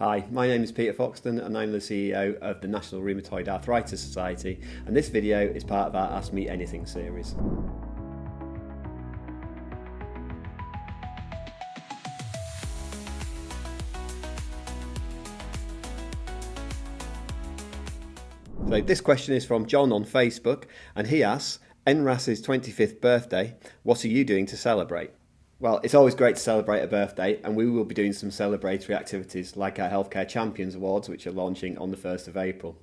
Hi, my name is Peter Foxton and I'm the CEO of the National Rheumatoid Arthritis Society, and this video is part of our Ask Me Anything series. So this question is from John on Facebook, and he asks, NRAS's 25th birthday, what are you doing to celebrate? Well, it's always great to celebrate a birthday, and we will be doing some celebratory activities like our Healthcare Champions Awards, which are launching on the 1st of April.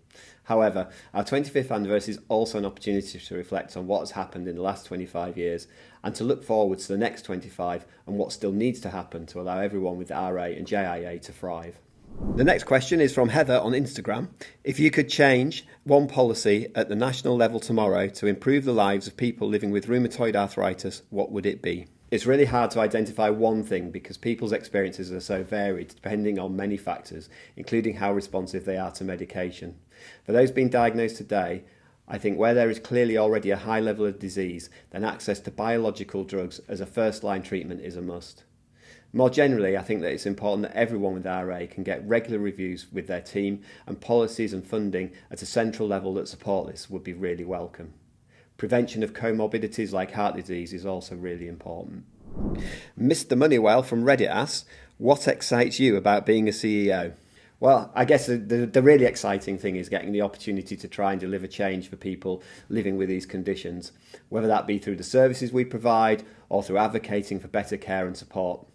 However, our 25th anniversary is also an opportunity to reflect on what has happened in the last 25 years and to look forward to the next 25 and what still needs to happen to allow everyone with RA and JIA to thrive. The next question is from Heather on Instagram. If you could change one policy at the national level tomorrow to improve the lives of people living with rheumatoid arthritis, what would it be? It's really hard to identify one thing because people's experiences are so varied depending on many factors, including how responsive they are to medication. For those being diagnosed today, I think where there is clearly already a high level of disease, then access to biological drugs as a first-line treatment is a must. More generally, I think that it's important that everyone with RA can get regular reviews with their team, and policies and funding at a central level that support this would be really welcome. Prevention of comorbidities like heart disease is also really important. Mr. Moneywell from Reddit asks, what excites you about being a CEO? Well, I guess the really exciting thing is getting the opportunity to try and deliver change for people living with these conditions, whether that be through the services we provide or through advocating for better care and support.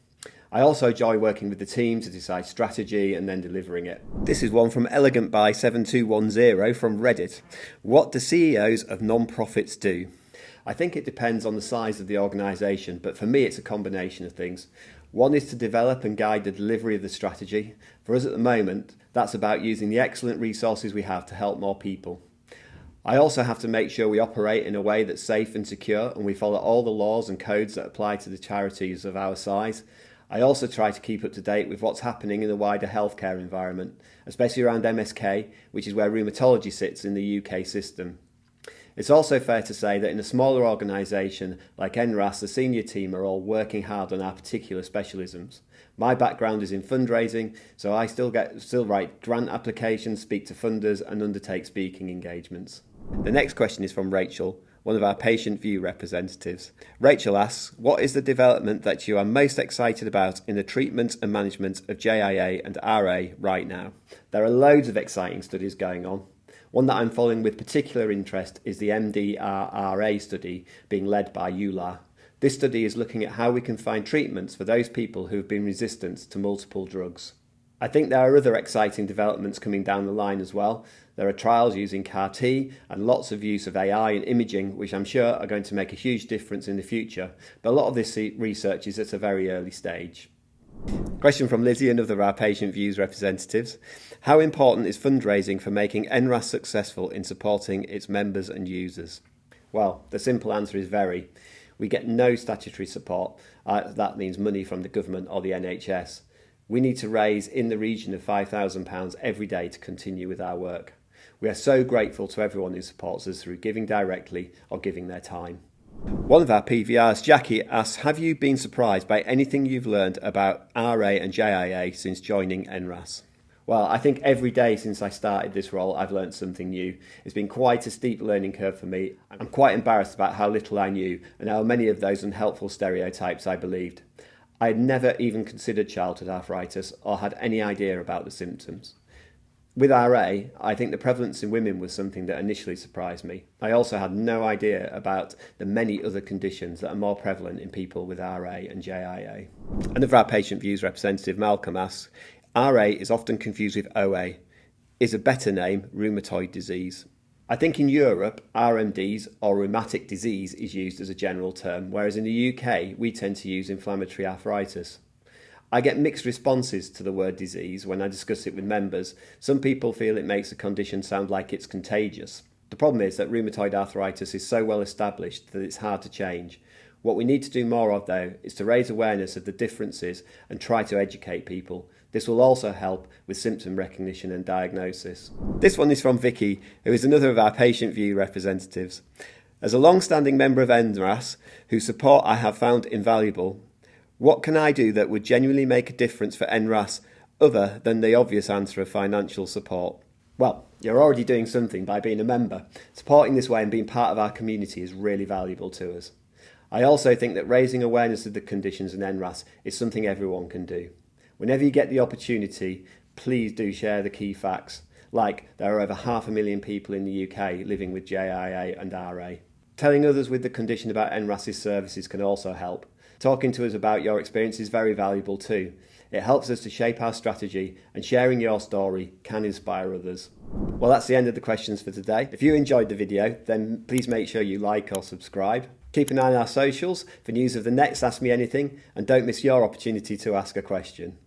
I also enjoy working with the team to decide strategy and then delivering it. This is one from elegantby7210 from Reddit. What do CEOs of non-profits do? I think it depends on the size of the organisation, but for me it's a combination of things. One is to develop and guide the delivery of the strategy. For us at the moment, that's about using the excellent resources we have to help more people. I also have to make sure we operate in a way that's safe and secure and we follow all the laws and codes that apply to the charities of our size. I also try to keep up to date with what's happening in the wider healthcare environment, especially around MSK, which is where rheumatology sits in the UK system. It's also fair to say that in a smaller organisation like NRAS, the senior team are all working hard on our particular specialisms. My background is in fundraising, so I still write grant applications, speak to funders and undertake speaking engagements. The next question is from Rachel, one of our Patient View representatives. Rachel asks, what is the development that you are most excited about in the treatment and management of JIA and RA right now? There are loads of exciting studies going on. One that I'm following with particular interest is the MDR-RA study being led by EULAR. This study is looking at how we can find treatments for those people who have been resistant to multiple drugs. I think there are other exciting developments coming down the line as well. There are trials using CAR-T and lots of use of AI and imaging, which I'm sure are going to make a huge difference in the future. But a lot of this research is at a very early stage. Question from Lizzie, another of our Patient Views representatives. How important is fundraising for making NRAS successful in supporting its members and users? Well, the simple answer is very. We get no statutory support. That means money from the government or the NHS. We need to raise in the region of £5,000 every day to continue with our work. We are so grateful to everyone who supports us through giving directly or giving their time. One of our PVRs, Jackie, asks, have you been surprised by anything you've learned about RA and JIA since joining NRAS? Well, I think every day since I started this role, I've learned something new. It's been quite a steep learning curve for me. I'm quite embarrassed about how little I knew and how many of those unhelpful stereotypes I believed. I had never even considered childhood arthritis or had any idea about the symptoms. With RA, I think the prevalence in women was something that initially surprised me. I also had no idea about the many other conditions that are more prevalent in people with RA and JIA. Another of our Patient Views representative, Malcolm, asks, RA is often confused with OA. Is a better name rheumatoid disease? I think in Europe, RMDs or rheumatic disease is used as a general term, whereas in the UK, we tend to use inflammatory arthritis. I get mixed responses to the word disease when I discuss it with members. Some people feel it makes the condition sound like it's contagious. The problem is that rheumatoid arthritis is so well established that it's hard to change. What we need to do more of, though, is to raise awareness of the differences and try to educate people. This will also help with symptom recognition and diagnosis. This one is from Vicky, who is another of our Patient View representatives. As a long-standing member of NRAS, whose support I have found invaluable, what can I do that would genuinely make a difference for NRAS other than the obvious answer of financial support? Well, you're already doing something by being a member. Supporting this way and being part of our community is really valuable to us. I also think that raising awareness of the conditions in NRAS is something everyone can do. Whenever you get the opportunity, please do share the key facts, like there are over 500,000 people in the UK living with JIA and RA. Telling others with the condition about NRAS's services can also help. Talking to us about your experience is very valuable too. It helps us to shape our strategy, and sharing your story can inspire others. Well, that's the end of the questions for today. If you enjoyed the video, then please make sure you like or subscribe. Keep an eye on our socials for news of the next Ask Me Anything, and don't miss your opportunity to ask a question.